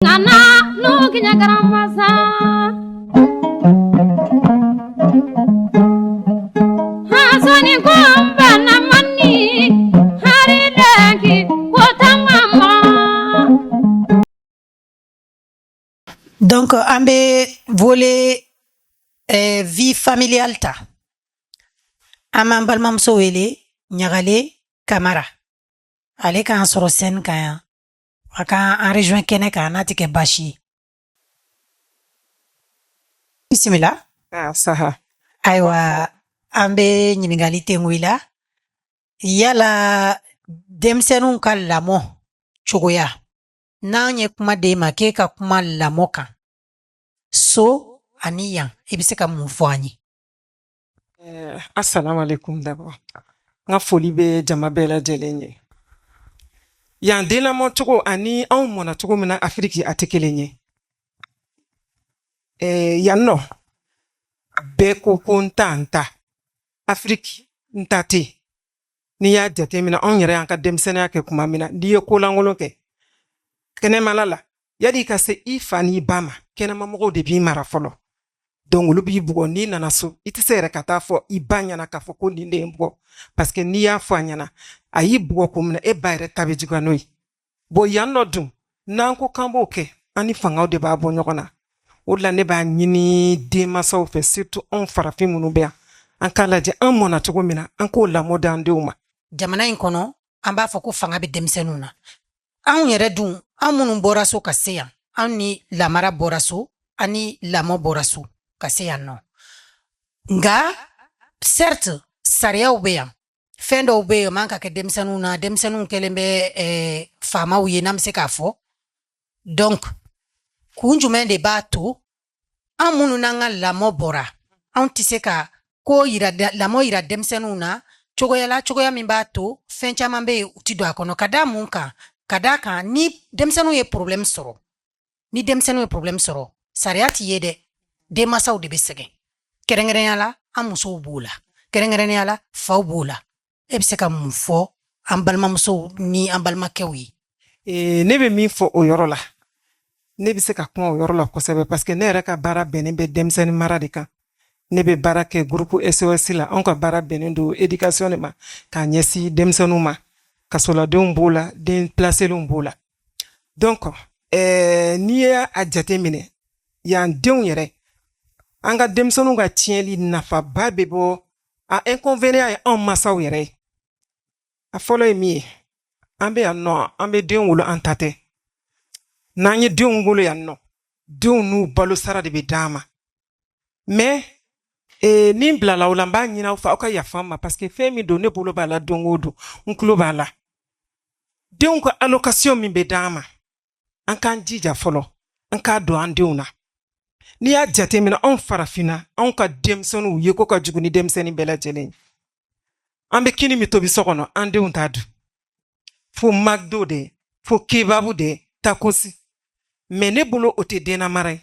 Nana no kinya karamasa Hasani kumba na mani hari lagi kota mama. Donc ambe volet vie familiale ta amambal mamso wele nyagale Camara ale kan soro sen kan aka en rejoint kene kan natike bashi bismillah Saha. aywa ambe nyimingali tengwila yala demsenun ka lamo cogoya n'an ye kuma de ma k'e ka kuma lamo kan so ani yan i be se ka mun fɔ an ye. Assalamu alaikum d'abord. Nga foli be jama bɛɛ lajɛlen ye. Yan den lamɔ cogo ani anw mɔna cogo min na Afiriki a tɛ kelen ye. Yan nɔ bɛɛ ko n ta Afiriki n ta tɛ yen. N'i y'a jateminɛ anw yɛrɛ y'an ka denmisɛnniya kɛ kuma min na n'i ye kolankolon kɛ kɛnɛmala la yadi ka se i fa n'i ba ma kɛnɛmamɔgɔw de b'i mara fɔlɔ. Donc olu b'i bugɔ n'i nana so i tɛ se yɛrɛ ka taa fɔ i ba ɲɛna k'a fɔ ko nin de ye n bugɔ parce que n'i y'a fɔ a ɲɛna a y'i bugɔ ko minɛ e ba yɛrɛ ta bɛ juguya n'o ye. Bon yan nɔ dun n'an ko k'an b'o kɛ an ni fangaw de b'a bɔ ɲɔgɔn na. O de la ne b'a ɲini denmansaw fɛ surtout anw farafin minnu bɛ yan an k'a lajɛ an mɔna cogo min na an k'o lamɔ d'an denw ma. Jamana in kɔnɔ an b'a fɔ ko fanga bɛ denmisɛnninw na anw yɛrɛ dun an minnu bɔra so ka se yan an ni lamara bɔra so ani lamɔ bɔra so ka se yan nɔ nga certes sariyaw bɛ yan fɛn dɔw bɛ yen man ka kɛ denmisɛnninw na denmisɛnninw kɛlen bɛ faamaw ye n'an bɛ se k'a fɔ donc kun jumɛn de b'a to an minnu n'an ka lamɔ bɔra anw tɛ se ka ko yira lamɔ yira denmisɛnninw na cogoya min b'a to fɛn caman bɛ yen u ti don a kɔnɔ ka da mun kan ka da kan ni denmisɛnninw ye problème sɔrɔ sariya ti ye dɛ denmansaw de bɛ sɛgɛn kɛrɛnkɛrɛnya la an musow b'o la kɛrɛnkɛrɛnya la faw b'o la e bɛ se ka mun fɔ an balimamusow ni an balimakɛw ye. Ne bɛ min fɔ o yɔrɔ la ne bɛ se ka kuma o yɔrɔ la kosɛbɛ parce que ne yɛrɛ ka baara bɛnnen bɛ denmisɛnnin mara de kan. Ne bɛ baara kɛ groupe SOS la anw ka baara bɛnnen don éducation de ma k'a ɲɛsin denmisɛnninw ma kasoladenw b'o la den placelenw b'o la donc n'i y'a jate minɛ yan denw yɛrɛ an ka denmisɛnninw ka tiɲɛli nafaba bɛ bɔ a inconvénient ye anw masaw yɛrɛ ye a fɔlɔ ye min ye an bɛ yan nɔ an bɛ denw wolo an ta tɛ n'an ye denw wolo yan nɔ denw n'u balo sara de bɛ d'an ma mais ni n bilala o la n b'a ɲini aw fɛ aw ka yafa n ma parce que fɛn min don ne bolo b'a la don o don n tulo b'a la denw ka allocation min bɛ d'an ma an k'an jija fɔlɔ an k'a don an denw na n'i y'a jateminɛ anw farafinna anw ka denmisɛnninw ye ko ka jugu ni denmisɛnnin bɛɛ lajɛlen ye an bɛ kini min tobi so kɔnɔ an denw t'a dun fo McDo de fo kebabu de takosi mais ne bolo o tɛ den namara ye.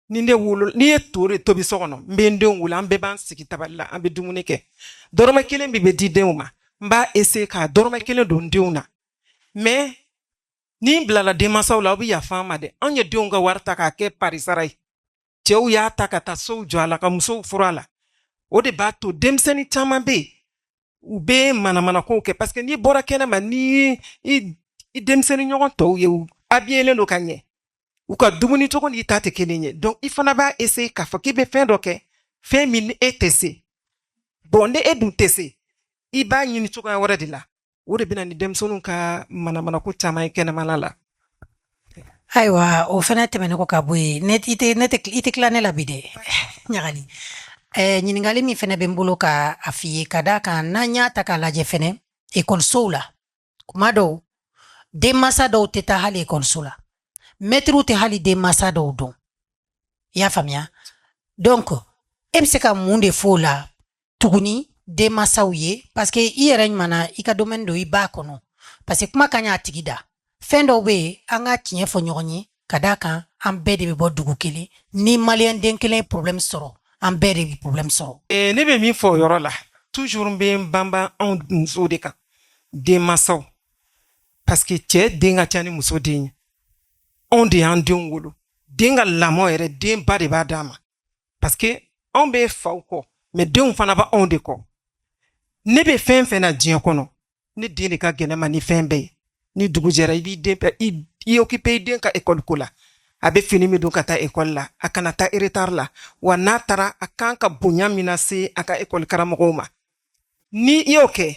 Ni ye to de tobi so kɔnɔ n bɛ n denw wolo an bɛɛ b'an sigi tabali la an bɛ dumuni kɛ dɔrɔmɛ kelen bɛ di denw ma n b'a essayer k'a dɔrɔmɛ kelen don n denw na mais ni n bilala denmansaw la aw bɛ yafa an ma dɛ anw ye denw ka wari ta k'a kɛ parisara ye cɛw y'a ta ka taa sow jɔ a la ka musow furu a la o de b'a to denmisɛnnin caman bɛ yen u bɛ manamanakow kɛ parce que n'i bɔra kɛnɛma ni i denmisɛnnin ɲɔgɔn tɔw ye u habillelen don ka ɲɛ u ka dumuni cogo n'i ta tɛ kelen ye donc i fana b'a essayer k'a fɔ k'i bɛ fɛn dɔ kɛ fɛn min ni e tɛ se bon ni e dun tɛ se i b'a ɲini cogoya wɛrɛ de la o de bɛ na ni denmisɛnninw ka manamanako caman ye kɛnɛmana la. Ayiwa o fana tɛmɛnen kɔ ka bɔ yen i tɛ tila ne la bi dɛ ɲagali ɲininkali min fana bɛ n bolo ka a f'i ye ka d'a kan n'an y'a ta k'a lajɛ fɛnɛ ekɔlisow la kuma dɔw denmansa dɔw tɛ taa hali ekɔliso la mɛtiriw tɛ hali denmansa dɔw dɔn i y'a faamuya donc e bɛ se ka mun de fɔ o la tuguni denmansaw ye parce que i yɛrɛ ɲumanna i ka domaine don i b'a kɔnɔ parce que kuma ka ɲi a tigi da fɛn dɔw bɛ yen an ka tiɲɛ fɔ ɲɔgɔn ye ka d'a kan an bɛɛ de bɛ bɔ dugu kelen ni maliyɛn den kelen ye problème sɔrɔ an bɛɛ de bɛ problème sɔrɔ. Ne bɛ min fɔ o yɔrɔ la toujours n bɛ n banban anw musow de kan denmansaw parce que cɛ den ka ca ni muso den ye anw de y'an denw wolo den ka lamɔ yɛrɛ den ba de b'a d'a ma parce que anw bɛ faw kɔ mais denw fana b'a anw de kɔ ne bɛ fɛn fɛn na diɲɛ kɔnɔ ne den de ka gɛlɛma ni fɛn bɛɛ ye ni dugu jɛra i b'i den i occupé i den ka école ko la a bɛ fini min don ka taa école la a kana taa retard la wa n'a taara a kan ka bonya min na se a ka école karamɔgɔw ma ni i y'o kɛ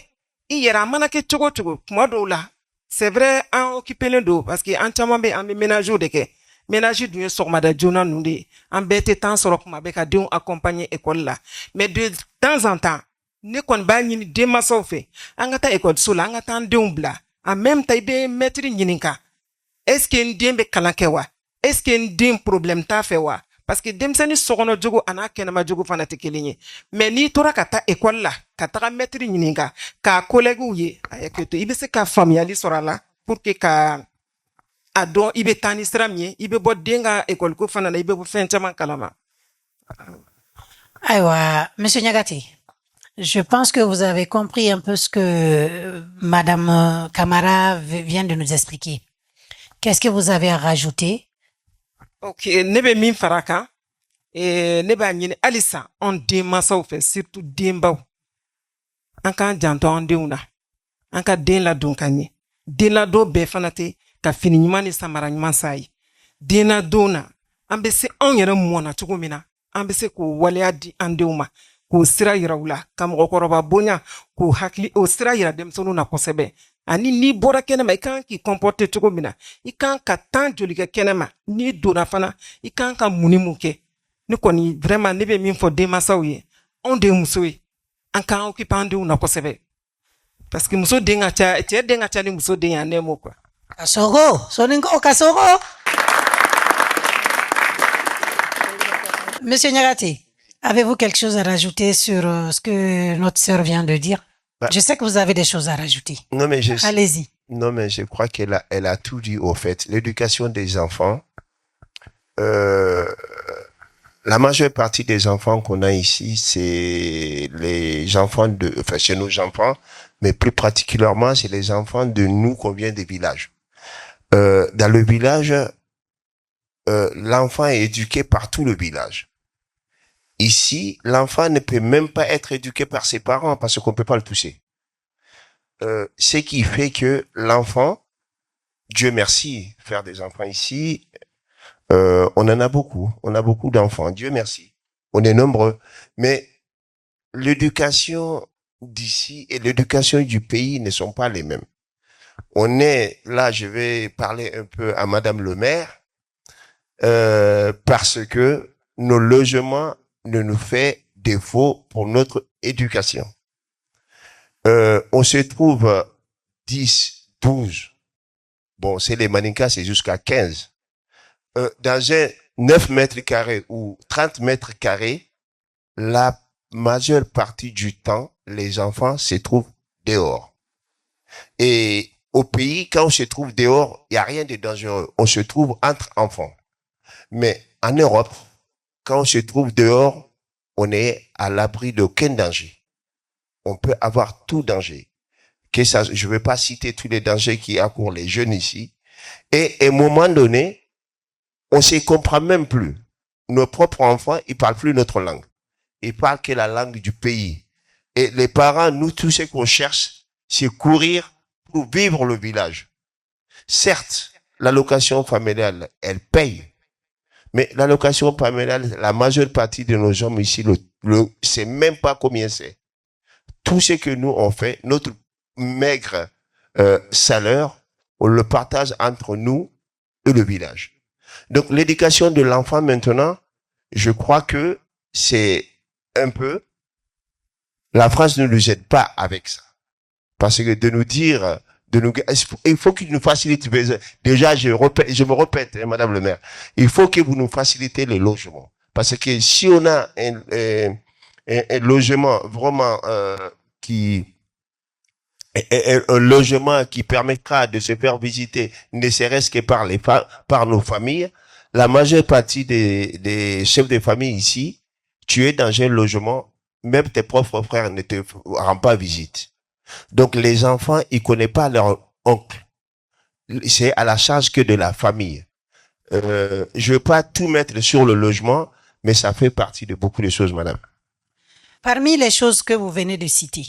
i yɛrɛ a mana kɛ cogo o cogo kuma dɔw la c'est vrai an occupélen don parce que an caman bɛ an bɛ ménagew de kɛ ménage dun ye sɔgɔmada joona ninnu de ye an bɛɛ tɛ temps sɔrɔ kuma bɛɛ ka denw accompagner école la mais de temps en temps ne kɔni b'a ɲini denmansaw fɛ an ka taa école la an ka taa an denw bila en même temps i bɛ maître ɲininka est-ce que n den bɛ kalan kɛ wa est-ce que n den problème t'a fɛ wa parce que denmisɛnnin sɔgɔnɔ jogo a n'a kɛnɛma jogo fana tɛ kelen ye mais n'i tora ka taa école la ka taga maître ɲininka k'a collèguew ye a hakili to i bɛ se ka faamuyali sɔrɔ a la pour que ka a dɔn i bɛ taa ni sira min ye i bɛ bɔ den ka école ko fana na i bɛ bɔ fɛn caman kalama. Aïwa, Monsieur Niagati, je pense que vous avez compris un peu ce que Madame Camara vient de nous expliquer. Qu'est-ce que vous avez à rajouter? Ok, ne bɛ min fara a kan ne b'a ɲini halisa an denmansaw fɛ surtout denbaw an k'an janto an denw na an ka den ladon ka ɲɛ den ladon bɛɛ fana tɛ ka fini ɲuman ni samara ɲuman san ye den ladon na an bɛ se anw yɛrɛ mɔna cogo min na an bɛ se k'o waleya di an denw ma k'o sira yira u la ka mɔgɔkɔrɔba bonya k'o hakili o sira yira denmisɛnninw na kosɛbɛ ani n'i bɔra kɛnɛma i kan k'i comporter cogo min na i kan ka temps joli kɛ kɛnɛma n'i donna fana i kan ka mun ni mun kɛ ne kɔni vraiment ne bɛ min fɔ denmansaw ye anw de ye muso ye an k'an occuper an denw na kosɛbɛ parce que muso den ka ca cɛ den ka ca ni muso den ye ne m'o quoi. Kasogo, soningo Kasogo. Monsieur Niagati, avez-vous quelque chose à rajouter sur ce que notre sœur vient de dire? Je sais que vous avez des choses à rajouter. Non, mais allez-y. Non, mais je crois elle a tout dit au fait. L'éducation des enfants, la majeure partie des enfants qu'on a ici, c'est les enfants chez nos enfants, mais plus particulièrement, c'est les enfants de nous qu'on vient des villages. Dans le village, l'enfant est éduqué par tout le village. Ici, l'enfant ne peut même pas être éduqué par ses parents parce qu'on peut pas le toucher. Ce qui fait que l'enfant, Dieu merci, faire des enfants ici, on en a beaucoup. On a beaucoup d'enfants, Dieu merci. On est nombreux. Mais l'éducation d'ici et l'éducation du pays ne sont pas les mêmes. On est, là, je vais parler un peu à Madame le maire, parce que nos logements ne nous fait défaut pour notre éducation. On se trouve 10, 12. Bon, c'est les Maninkas, c'est jusqu'à 15. Dans un 9 mètres carrés ou 30 mètres carrés, la majeure partie du temps, les enfants se trouvent dehors. Et au pays, quand on se trouve dehors, il n'y a rien de dangereux. On se trouve entre enfants. Mais en Europe, quand on se trouve dehors, on est à l'abri d'aucun danger. On peut avoir tout danger. Je ne vais pas citer tous les dangers qui accourent les jeunes ici. Et à un moment donné, on ne se comprend même plus. Nos propres enfants, ils parlent plus notre langue. Ils parlent que la langue du pays. Et les parents, nous, tout ce qu'on cherche, c'est courir pour vivre le village. Certes, l'allocation familiale, elle paye. Mais l'allocation familiale, la majeure partie de nos hommes ici, c'est même pas combien c'est. Tout ce que nous on fait, notre maigre salaire, on le partage entre nous et le village. Donc l'éducation de l'enfant maintenant, je crois que c'est un peu, la France ne nous aide pas avec ça. Parce que de nous dire, il faut qu'il nous facilite. Déjà, je me répète, Madame le maire, il faut que vous nous facilitez les logements. Parce que si on a un logement vraiment un logement qui permettra de se faire visiter, ne serait-ce que par nos familles, la majeure partie des chefs de famille ici, tu es dans un logement, même tes propres frères ne te rendent pas visite. Donc les enfants, ils connaissent pas leur oncle. C'est à la charge que de la famille. Je veux pas tout mettre sur le logement, mais ça fait partie de beaucoup de choses, madame. Parmi les choses que vous venez de citer,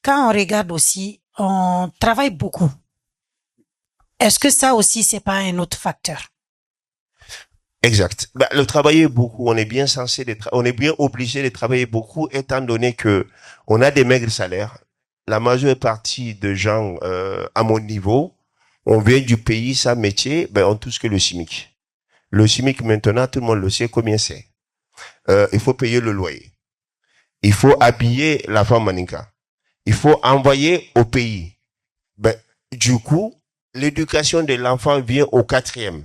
quand on regarde aussi, on travaille beaucoup. Est-ce que ça aussi, c'est pas un autre facteur? Exact. Le travailler beaucoup, on est bien censé, on est bien obligé de travailler beaucoup, étant donné que on a des maigres salaires. La majeure partie de gens à mon niveau, on vient du pays, sans métier, on touche que le SMIC. Le SMIC maintenant, tout le monde le sait combien c'est. Il faut payer le loyer. Il faut habiller la femme manika. Il faut envoyer au pays. Du coup, l'éducation de l'enfant vient au 4e.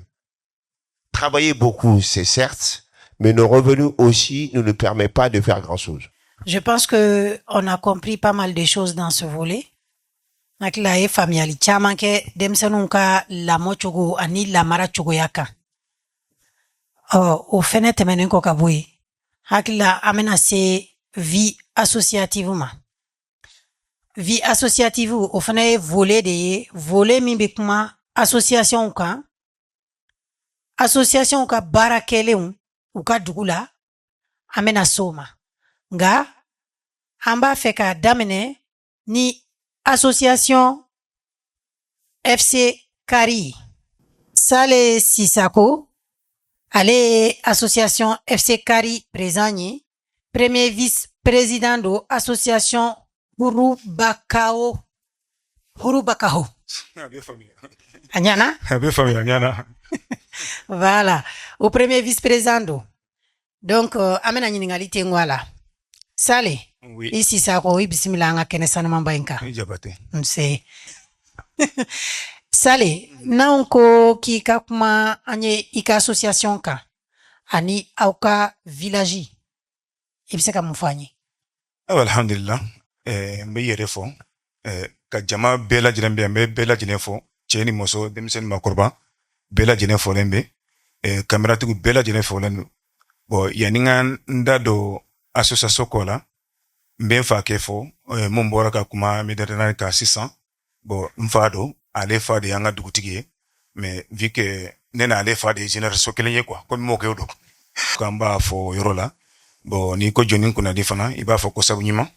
Travailler beaucoup, c'est certes, mais nos revenus aussi ne nous permettent pas de faire grand-chose. Je pense que on a compris pas mal de choses dans ce volet. Nakila e familiali chaman ke demsenu ka la mochogo ani la mara chogo yaka. O fene temenen ko kabui. Hakila amena se vie associative ma. Vie associative o fene volet de volet mi be kuma association ka. Association ka bara keleun ou ka dugula amena soma. Nga amba feka damene ni association FC Kari. Sale Sisako, ale association FC Kari présent, premier vice-président de association Hurubakao. Hurubakao. Anyana? Anyana. Voilà. Au premier vice-président. Donc, amena nyiningalité ngwala. Sale. Oui. Ici ça ko bismillah nga kene sana mamba inka. Jabate. Mse. Sale, na onko ki ka kuma anye ika association ka ani auka village. Ibise ka mfanyi. Alhamdulillah. Mbe yere fo. Ka jama bela jinembe mbe bela jinefo. Cheni moso demsen makorba. Bela jinefo lembe. Kamera tugu bela jinefo lembe. Bo yaninga ndado association kola. Mbe fa kefo mumbora ka kuma midetana ka 600 bo mfado ale fa de yanga dugutigi mais vu que nena ale fa de génération kelenye quoi comme mo keodo kamba fo yorola bo ni ko jonin kuna difana iba fo ko sabunyima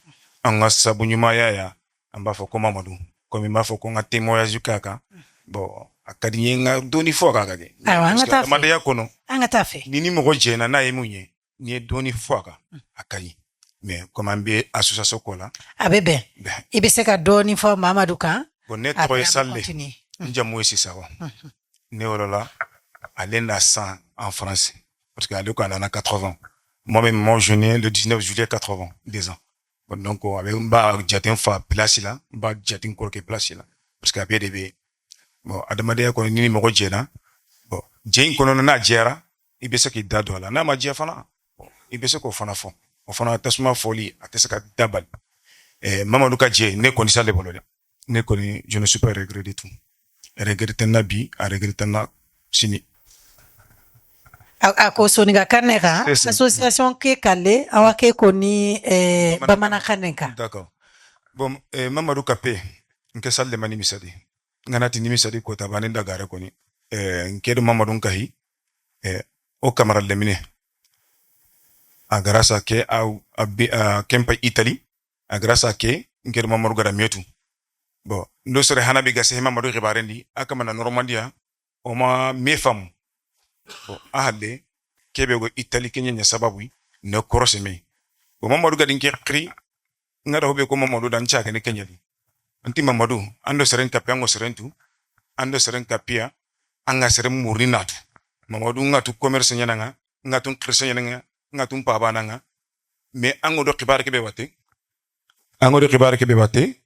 anga sabunyima ya amba fo ko mamadu comme ma fo ko ngate moya jukaka bo akadi nga doni fo kaka ge Anga ya kono anga tafe ni mo jena na emunye ni doni fo kaka akayi mais comme ambe association kola abebe ibe seka doni fo Mamadou kan bon ne troye salle njamu esi sawa ne olola aller na 100 en français parce que aller quand on a 80 moi-même mon jeune le 19 juillet 80 2 ans bon donc avec ba jatin fa place là ba jatin korke place là parce que abé debe bon adamade ko ni mo jena bon jein kono na jera ibe seki dado la na ma jefana ibe seko fana fo o fana tasuma folie atesaka dabal Mamadou Kadje ne koni sale bolole ne koni je ne suis pas regretté tout regretté nabi a regretté na sini ako soniga kaneka association ke kale awake koni bamana kaneka d'accord bon Mamadou Kapé nke sale mani misadi nganati ni misadi ko tabane dagare koni nkedo Mamadou Kahi o camara lemine a grâce à que a kempa Italie a grâce à que ngir Mamadou gara metu bon ndo sore hanabi gase Mamadou ribarendi akamana Normandia o ma mefam bon ahade kebe go Italie kenya sababu ne korose me bon Mamadou gadin ke kri ngara hobe ko Mamadou dan chaka ne kenya di anti Mamadou ando seren kapiango serentu ando seren kapia anga seren murinatu Mamadou ngatu commerce nyananga ngatu christian nyananga ngatum paba nanga mais angodo xibar ke be wate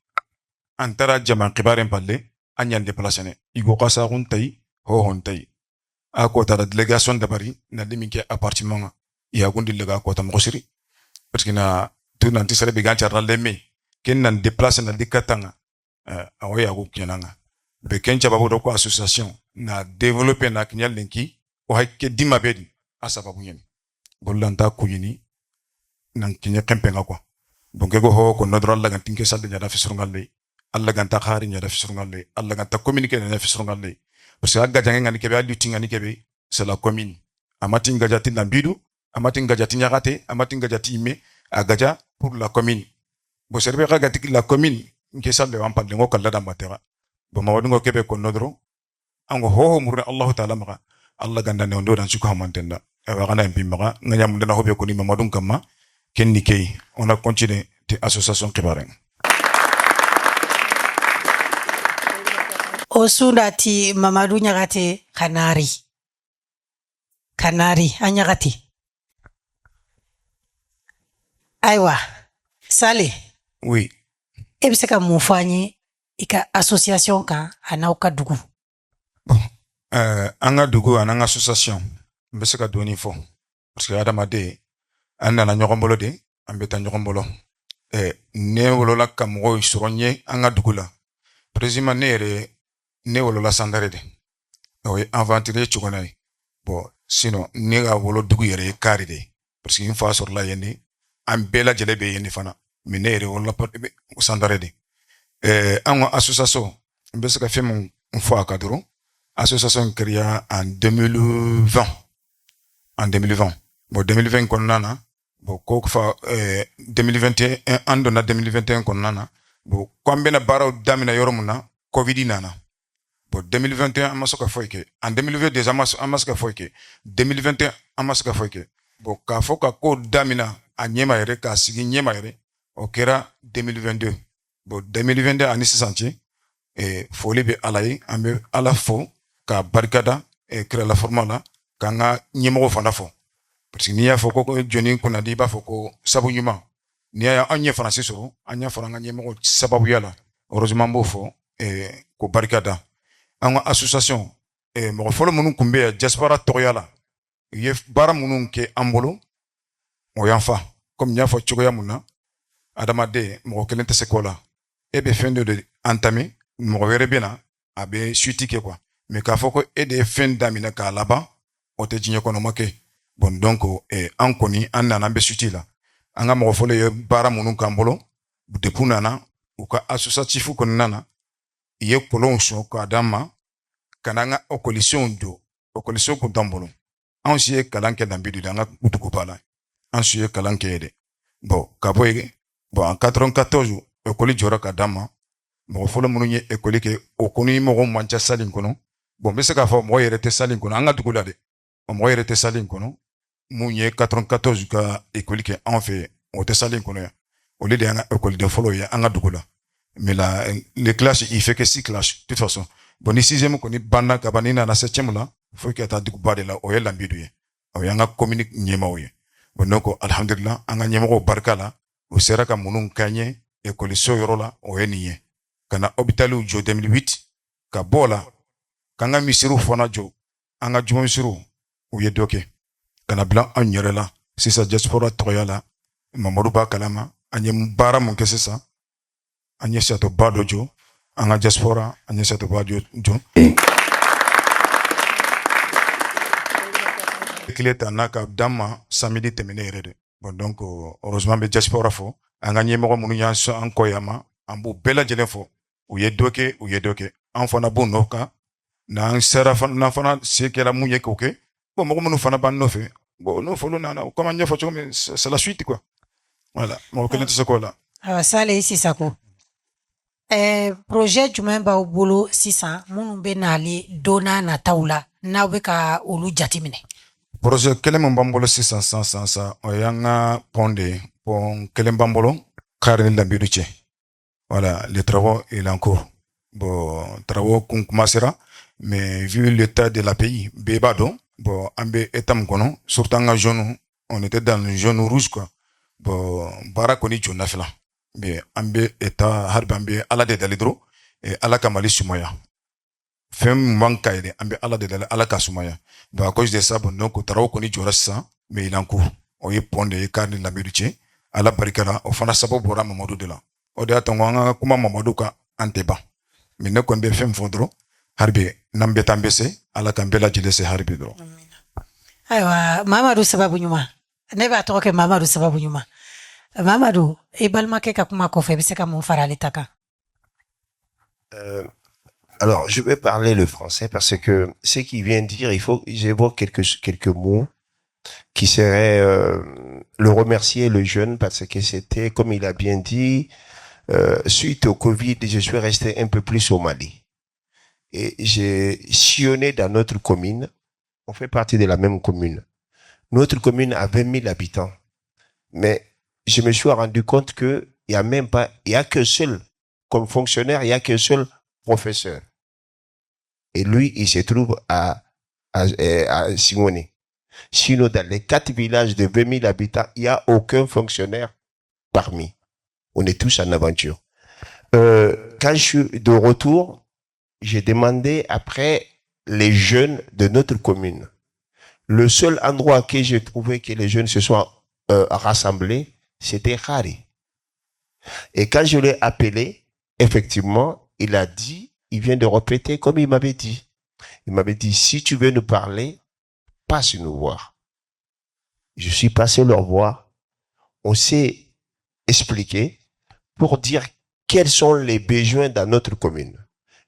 antara jaman xibaren palle anyan déplacer igo qasa tay ho hontay a ko tara délégation dabari na liminke appartement ya gundi lega ko tam khosiri parce que na tout nanti sere be gancha ran lemme ken nan déplacer na dikatanga awaya go kinanga be kencha babu do ko association na développer na kinyal lenki o hakke dima bedi asababu yen bolanta kuyini nan kinya kempenga quoi donc ego ho ko nodro Allah gantin ke sadde nyada fisrungalle Allah ganta khari nyada fisrungalle Allah ganta communiquer nyada fisrungalle parce que aga jangen ngani kebe allu tingani kebe c'est la commune. Amati ngajati nambidu, amati ngajati nyagate, amati ngajati ime, agaja pour la commune. Bon, c'est vrai la commune, nke sa le wampa lengo kalada matera. Bon, ma wadungo kebe konodro, ango hoho murne Allah ta'ala maka, Allah ganda ne ondo dan suko hamantenda. Ewa gana mpi maka, nganya mundana hobe koni mamadun kama, ken nikei. On a continué de association Kibareng. Osundati Mamadou nyagate kanari anyagati aywa Sale. Oui. Ebiseka mufanye ika association kan anauka dugu. Bon, anga dugu ananga association mbeseka doni fo parce que adamade anna na nyokombolo de ambeta nyokombolo ne wolola kamgo isronye anga dugu la président nere ne wolola sandare de oye aventurer chugonay bon sinon ne ga wolo dugu yere kari de parce que une fois sur la yene ambela jelebe yene fana minere wolola sandare de anga association mbeseka fait mon fois kadro association créée en 2020 bon 2020 konana bon ko fa 2021 andona 2021 konana bon kwambe na bara damina yoromuna covid nana bon 2021 amasoka foike en 2020 déjà amasoka foike 2021 amasoka foike bon ka foka ko damina anyema yere ka sigi nyema yere okera 2022 bon 2022 anisi santi foli be alayi ambe ala fo ka barikada créer la formala kanga nyemo fana fo parce que niya fo ko joni kuna di ba fo ko sabu nyuma niya anya français soro anya faranga nyemo sababu yala heureusement bo fo ko barikada anga association mo folo munun kumbe diaspora toyala ye bara munun ke ambolo o yanfa comme nya fo chogoya munna adamade mo kelente sekola be fin de entamer mo wéré bena abe suite ke quoi mais ka foko de fin damina ka là-bas o te jinye kono make bon donc an koni an nana be suite la anga mo folo ye bara munun kambolo de punana ou ka associatif ko nana ye kolon so ko adama kananga o coalition ko dambolo an siye kalanke dambidu danga kutuko pala an siye kalanke de bon ka boye bon en 94 o koli jora ka dama mo folo munu ye ekoli ke o koni mo mancha salin kono bon be se ka fo mo yere te salin kono anga dugula de mo yere te salin kono mu ye 94 ka ekoli ke en fait o te salin kono ya au lieu de anga ekoli de folo ya anga dugula mais la les classes il fait que 6 classes de toute façon bon ni 6e ko ni banda ka banina na 7e la faut que ta duguba de la o ye lambidu ye o yanga communique nyema o ye bon donc alhamdulillah anga nyema ko barkala o sera ka munun kanye ekoli so yorola o ye niye kana hôpitalu jo 2008 ka bola kanga misiru fona jo anga jumo misiru u ye doke kana blanc an yorela c'est ça diaspora toyala Mamadou Ba kalama anye mbara mun kese sa anye sato bado jo anga diaspora anye sato bado jo kileta naka dama samedi temene erede bon donc heureusement be diaspora fo anga nye mo munu ya so an koyama ambu bela jele fo u ye doke an fana bu noka na an sera fana fana sekela mu ye koke bon mo munu fana ban no fe bon no folo na comment nya fo c'est la suite quoi voilà mo ko nete sekola Sale ici sako projet jumen ba bolo 600 munu be nali dona na taula na be ka olu jatimine projet kelem mbambolo 600 o yanga ponde pon kelem mbambolo karni lambiduche voilà les travaux il est en cours bon travaux qu'on commencera mais vu l'état de la pays bebado bon ambe etam kono surtout en jaune on était dans le jaune rouge quoi bon barakoni jona fela mais ambe état harbe ambe ala de dalidro et ala kamali sumaya fem mankaide ambe ala de dal ala kasumaya bon à cause de ça bon donc travaux koni jora ça mais il est en cours on y ponde karni lambiduche ala barikala o fana sabo bora Mamadou de la o de atonganga kuma Mamadou ka anteba minne ko be fem fondro harbe nambe tambese ala kambela jilese harbe dro aywa Mamadou sababu nyuma ne ba to ke Mamadou sababu nyuma Mamadou e balma ke ka kuma ko fe be se ka mun farale taka Alors, je vais parler le français parce que ce qu'il vient de dire, il faut que j'évoque quelques mots qui seraient le remercier le jeune parce que c'était, comme il a bien dit, suite au Covid, je suis resté un peu plus au Mali. Et j'ai sillonné dans notre commune. On fait partie de la même commune. Notre commune a 20 000 habitants. Mais je me suis rendu compte que il y a qu'un seul, comme fonctionnaire, il y a qu'un seul professeur. Et lui, il se trouve à Simoné. Sinon, dans les 4 villages de 20 000 habitants, il n'y a aucun fonctionnaire parmi. On est tous en aventure. Quand je suis de retour, j'ai demandé après les jeunes de notre commune. Le seul endroit que j'ai trouvé que les jeunes se sont rassemblés, c'était Khari. Et quand je l'ai appelé, effectivement, il vient de répéter comme il m'avait dit. Il m'avait dit, si tu veux nous parler, passe nous voir. Je suis passé leur voir. On s'est expliqué pour dire quels sont les besoins dans notre commune.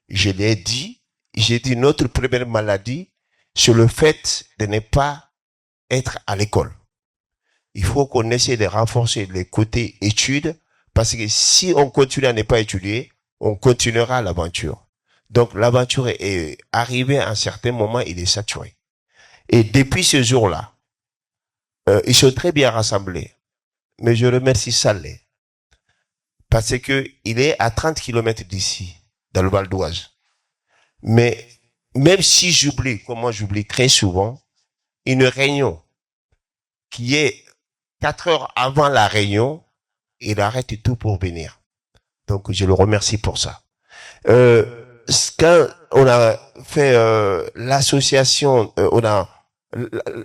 J'ai dit, notre première maladie, c'est le fait de ne pas être à l'école. Il faut qu'on essaie de renforcer les côtés études, parce que si on continue à ne pas étudier, on continuera l'aventure. Donc l'aventure est arrivée à un certain moment, il est saturé. Et depuis ce jour-là, ils sont très bien rassemblés. Mais je remercie Saleh, parce que il est à 30 km d'ici, dans le Val d'Oise. Mais même si j'oublie très souvent, une réunion qui est 4 heures avant la réunion, il arrête tout pour venir. Donc, je le remercie pour ça. Quand on a fait l'association,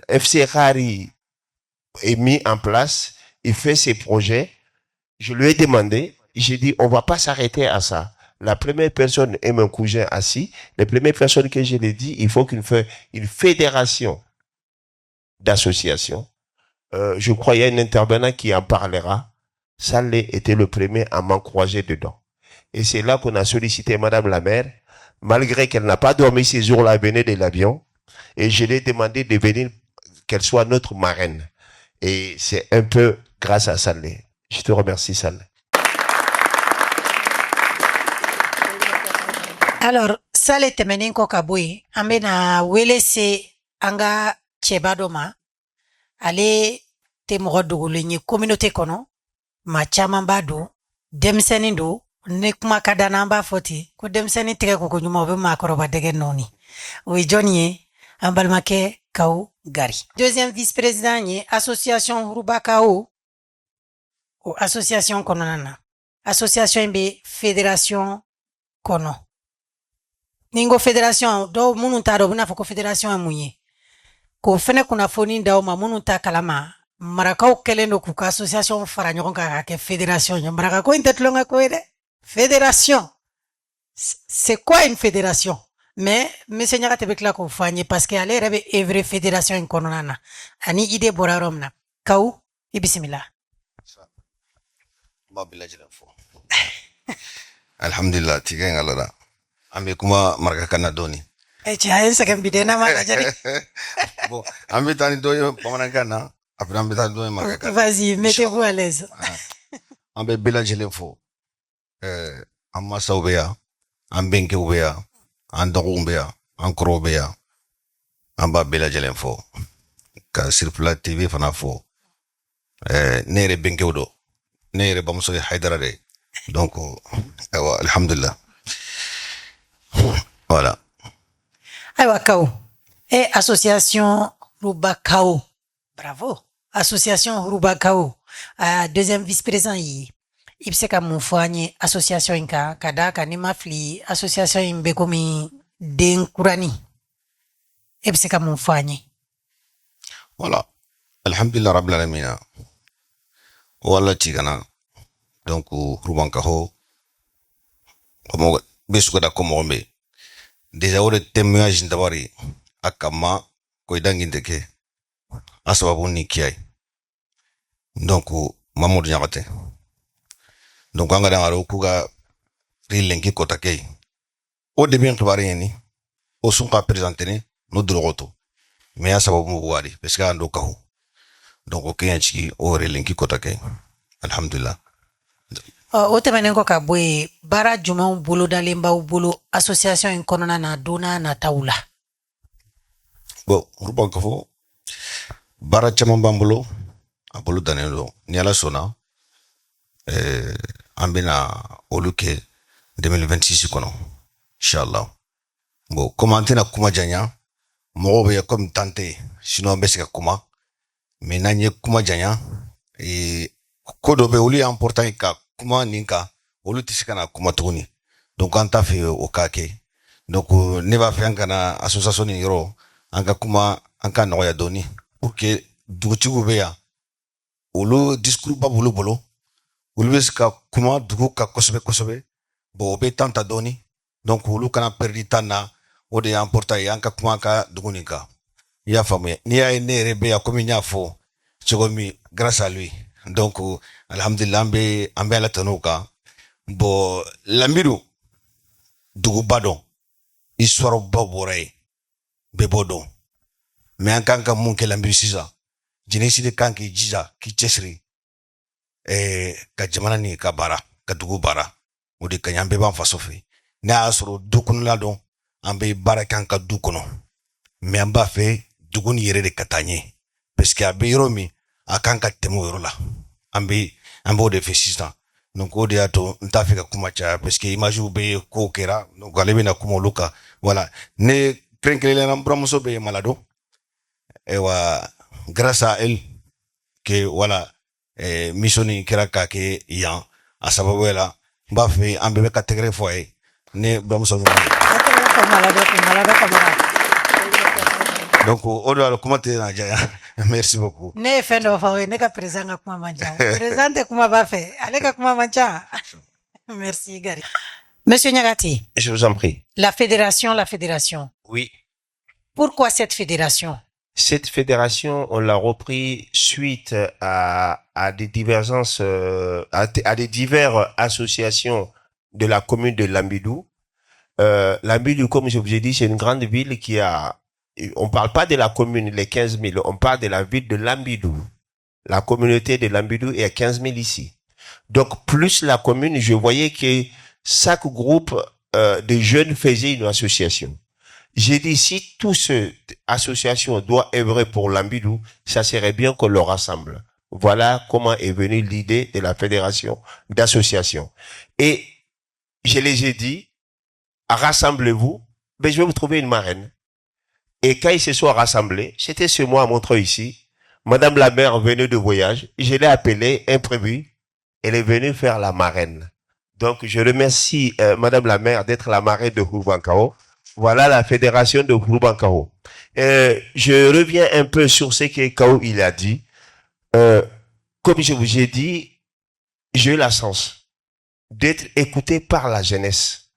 FC Rari est mis en place, il fait ses projets. Je lui ai demandé, j'ai dit, on va pas s'arrêter à ça. La première personne est mon cousin assis. Les premières personnes que je l'ai dit, il faut qu'il fasse une fédération d'associations. Je crois qu'il y a un intervenant qui en parlera. Saleh était le premier à m'encourager dedans. Et c'est là qu'on a sollicité Madame la maire, malgré qu'elle n'a pas dormi ces jours-là, elle venait de l'avion. Et je lui ai demandé de venir, qu'elle soit notre marraine. Et c'est un peu grâce à Saleh. Je te remercie, Saleh. Alors, Saleh tɛmɛnen kɔ ka bɔ yen, an bɛna wele se an ka cɛba dɔ ma. Ale tɛ mɔgɔ dogolen ye communauté kɔnɔ. Maa caman b'a don. Denmisɛnnin don. Ni kuma ka d'an na an b'a fɔ ten ko denmisɛnnin tɛgɛ ko ko ɲuman o bɛ maakɔrɔba dɛgɛ nɔɔni. O ye jɔnni ye? An balimakɛ Kawu Gari. Deuxième vice-président ye association Huruba Kawu. O association kɔnɔna na. Association in bɛ fédération kɔnɔ. Ni n ko fédération dɔw minnu t'a dɔn u bɛna fɔ ko fédération ye mun ye. K'o fɛnɛ kunnafoni d'aw ma minnu t'a kalama. Marakaw kɛlen don k'u ka association fara ɲɔgɔn kan ka kɛ fédération ye. Marakako in tɛ tulonkɛ ko ye dɛ. Fédération. C'est quoi une fédération? Mais monsieur Ɲagate bɛ tila k'o fɔ an ye parce que ale yɛrɛ bɛ œuvre fédération in kɔnɔna na. Ani idée bɔra yɔrɔ min na. Kawu, i bisimila. Ba bɛɛ lajɛlen fɔ. Alhamdulillah tigɛ in ala la. An bɛ kuma marakakan na dɔɔni. Cɛ a ye n sɛgɛn bi dɛ n'a ma lajɛ dɛ. Bon, an bɛ taa ni dɔ ye bamanankan na, après an bɛ taa ni dɔ ye marakakan na. Vas-y, mettez-vous à l'aise. An bɛ bɛɛ lajɛlen fɔ. An masaw bɛ yan, an bɛnkɛw bɛ yan, an dɔgɔw bɛ yan, an kɔrɔw bɛ yan. An b'a bɛɛ lajɛlen fɔ. Ka Sirifila TV fana fɔ. Ne yɛrɛ bɛnkɛw dɔ. Ne yɛrɛ bamuso ye Haidara de. Donc, alhamdulillah. Voilà. Ayiwa Kawu. Association Huruba Kawu. Bravo. Association Huruba Kawu. Deuxième vice-président yi. I bɛ se ka mun fɔ an ye association in kan ka d'a kan ni ma fili association in bɛ komi den kurani. I bɛ se ka mun fɔ an ye? Voilà. Alhamdulillah rabbil alamin. Wala tigana. Donc, Rubankaho. Besuka ko mɔgɔ déjà o de témoignage dabari akama ko idangindeke asababu ni kiyai donc Mamadou Ɲagate donc an ga dangaro ku ga rilenki kota kei o de bien khibari ni o sun ka présenter ni no drogoto mais ya sababu mu wari parce que ando kahu donc o kenchi o relinki kotake alhamdulillah. O tɛmɛnen kɔ ka bɔ yen baara jumɛnw bolodalen b'aw bolo association in kɔnɔna na don n'a nataw la. Bon ruban kafo baara caman b'an bolo a bolo dannen don ni ala sɔnna an bɛna olu kɛ 2026 kɔnɔ inshallah. Bon comme an tɛna kuma janya mɔgɔw bɛ comme tante sinon an bɛ se ka kuma mais n'an ye kuma janya ko dɔ bɛ olu ye important ka kuma nin kan olu tɛ se ka na kuma tuguni donc an t'a fɛ o k'a kɛ donc ne b'a fɛ an kana association nin yɔrɔ an ka kuma an ka nɔgɔya dɔɔni pour que dugutigiw bɛ yan olu discours ba b'olu bolo olu bɛ se ka kuma dugu kan kosɛbɛ kosɛbɛ bon o bɛ temps ta dɔɔni donc olu kana perdre temps na o de ye important ye an ka kuma ka dugu nin kan i y'a faamuya n'i y'a ye ne yɛrɛ bɛ yan komi n y'a fɔ cogo min grâce à lui donc alhamdulillah an bɛ ala tan'o kan bon Lambidu duguba dɔn histoire ba bɔra ye bɛɛ b'o dɔn mais an kan ka mun kɛ Lambidu sisan jeunesse de kan k'i jija k'i cɛsiri ka jamana nin ka baara ka dugu baara o de ka ɲi an bɛɛ b'an faso fɛ n'a y'a sɔrɔ du kɔnɔna dɔn an bɛ baara kɛ an ka du kɔnɔ mais an b'a fɛ dugu nin yɛrɛ de ka taa ɲɛ parce que a bɛ yɔrɔ min a kan ka tɛmɛ o yɔrɔ la an b'o de fɛ sisan donc o de y'a to n t'a fɛ ka kuma caya parce que image bɛ kow kɛra donc ale bɛna kuma olu kan voilà ne kɛrɛnkɛrɛnnenya n buramuso bɛ Malado ayiwa grâce à elle que voilà mission nin kɛra k'a kɛ yan a sababu la n b'a fɛ an bɛɛ bɛ ka tɛgɛrɛ fɔ a ye ne buramuso donc o de la kuma tɛ na jaya merci beaucoup. Ne ye fɛn dɔ fɔ aw ye ne ka président ka kuma man ca président tɛ kuma b'a fɛ ale ka kuma man ca merci Gary. Monsieur Niagati. Je vous en prie. La fédération. Oui. Pourquoi cette fédération? Cette fédération, on l'a repris suite à des divergences, à des diverses associations de la commune de Lambidu. Lambidu, comme je vous ai dit, c'est une grande ville qui a, on parle pas de la commune, les 15 000, on parle de la ville de Lambidu. La communauté de Lambidu est à 15 000 ici. Donc, plus la commune, je voyais que chaque groupe de jeunes faisait une association. J'ai dit, si toute cette association doit œuvrer pour Lambidu, ça serait bien qu'on le rassemble. Voilà comment est venue l'idée de la fédération d'associations. Et je les ai dit, rassemblez-vous, mais je vais vous trouver une marraine. Et quand ils se sont rassemblés, c'était ce mois à Montreux ici, Madame la maire venait de voyage, je l'ai appelée, imprévu, elle est venue faire la marraine. Donc je remercie Madame la maire d'être la marraine de Houbankao. Voilà la fédération de Houbankao. Je reviens un peu sur ce que Kao il a dit. Comme je vous ai dit, j'ai eu la chance d'être écouté par la jeunesse.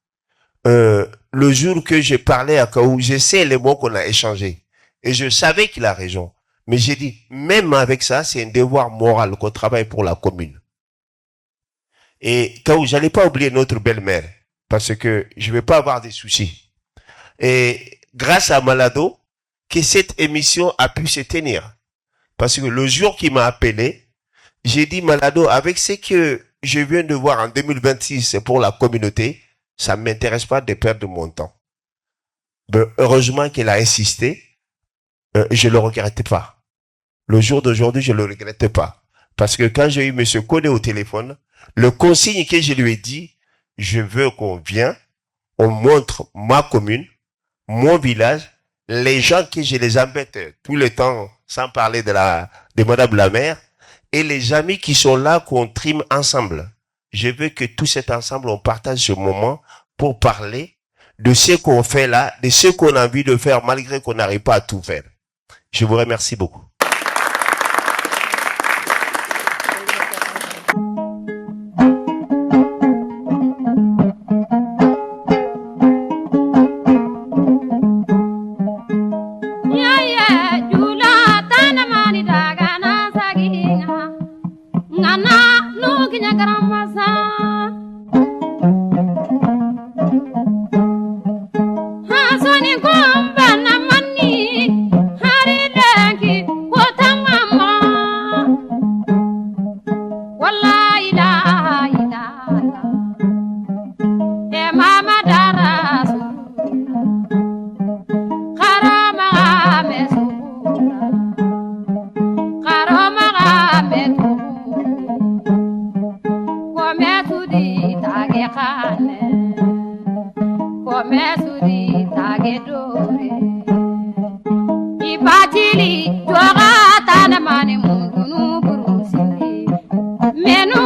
Le jour que j'ai parlé à Kao, je sais les mots qu'on a échangés. Et je savais qu'il a raison. Mais j'ai dit, même avec ça, c'est un devoir moral qu'on travaille pour la commune. Et Kao, j'allais pas oublier notre belle-mère. Parce que je vais pas avoir des soucis. Et grâce à Malado, que cette émission a pu se tenir. Parce que le jour qu'il m'a appelé, j'ai dit, Malado, avec ce que je viens de voir en 2026 pour la communauté, ça ne m'intéresse pas de perdre mon temps. Mais heureusement qu'elle a insisté, je ne le regrette pas. Le jour d'aujourd'hui, je ne le regrette pas. Parce que quand j'ai eu M. Kone au téléphone, le consigne que je lui ai dit, je veux qu'on vienne, on montre ma commune, mon village, les gens que je les embête tout le temps, sans parler de Madame la maire, et les amis qui sont là, qu'on trime ensemble. Je veux que tout cet ensemble, on partage ce moment pour parler de ce qu'on fait là, de ce qu'on a envie de faire, malgré qu'on n'arrive pas à tout faire. Je vous remercie beaucoup. mesuri tagedore ibatili joga tana mani mundunu burusini menu